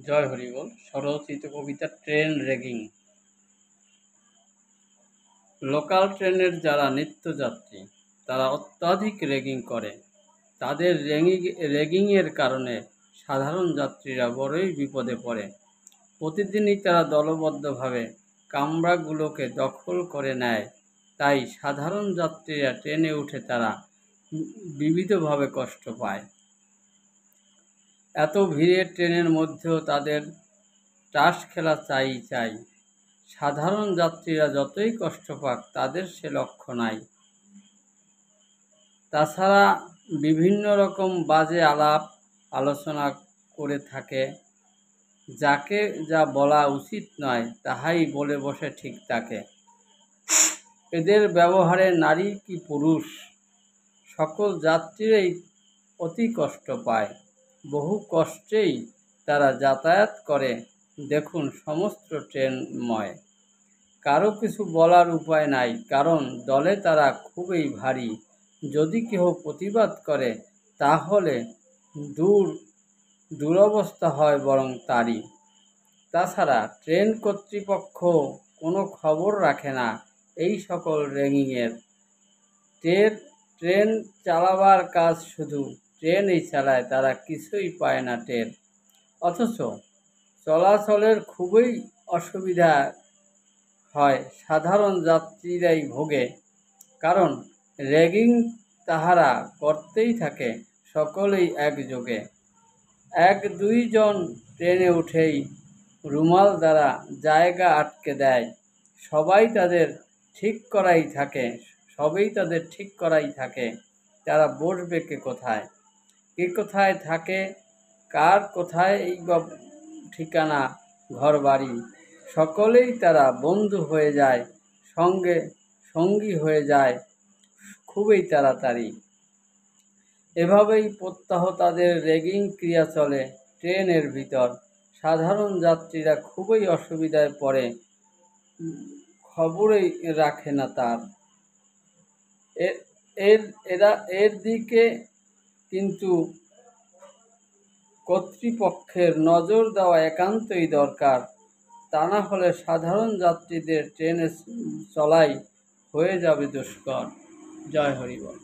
জয় হরিবল। স্বরচিত কবিতা train ragging. Local ট্রেনের যারা নিত্যযাত্রী তারা অত্যাধিক র্যাগিং করে। তাদের র্যাগিংয়ের কারণে সাধারণ যাত্রীরা বড়ই বিপদে পড়ে। প্রতিদিনই তারা দলবদ্ধভাবে কামরাগুলোকে দখল করে নেয়। তাই সাধারণ যাত্রীরা ট্রেনে উঠে তারা বিবিধভাবে কষ্ট পায়। এত ভিড়ের ট্রেনের মধ্যেও তাদের তাস খেলা চাই। সাধারণ যাত্রীরা যতই কষ্ট পাক তাদের সে লক্ষ্য নাই। তাছাড়া বিভিন্ন রকম বাজে আলাপ আলোচনা করে থাকে, যাকে যা বলা উচিত নয় তাহাই বলে বসে ঠিক থাকে। এদের ব্যবহারে নারী কি পুরুষ সকল যাত্রীরাই অতি কষ্ট পায়। বহু কষ্টেই তারা যাতায়াত করে দেখুন সমস্ত ট্রেনময়। কারো কিছু বলার উপায় নাই, কারণ দলে তারা খুবই ভারী। যদি কেহ প্রতিবাদ করে তাহলে দুরবস্থা হয় বরং তারই। তাছাড়া ট্রেন কর্তৃপক্ষ কোনো খবর রাখে না এই সকল র্যাগিংয়ের। ট্রেন চালাবার কাজ শুধু ট্রেনই চালায়, তারা কিছুই পায় না টের। অথচ চলাচলের খুবই অসুবিধা হয়, সাধারণ যাত্রীরাই ভোগে। কারণ র্যাগিং তাহারা করতেই থাকে সকলেই একযোগে। 1-2 জন ট্রেনে উঠেই রুমাল দ্বারা জায়গা আটকে দেয়। সবই তাদের ঠিক করাই থাকে। তারা বসবে কে কোথায় থাকে, কার কোথায় এই ঠিকানা ঘর বাড়ি, সকলেই তারা বন্ধু হয়ে যায়, সঙ্গী হয়ে যায় খুবই তাড়াতাড়ি। এভাবেই প্রত্যহ তাদের র্যাগিং ক্রিয়া চলে ট্রেনের ভিতর। সাধারণ যাত্রীরা খুবই অসুবিধায় পড়ে, খবরই রাখে না তার। এর দিকে কিন্তু কর্তৃপক্ষের নজর দেওয়া একান্তই দরকার। তা না হলে সাধারণ যাত্রীদের ট্রেনে চলাই হয়ে যাবে দুষ্কর। জয় হরিবল।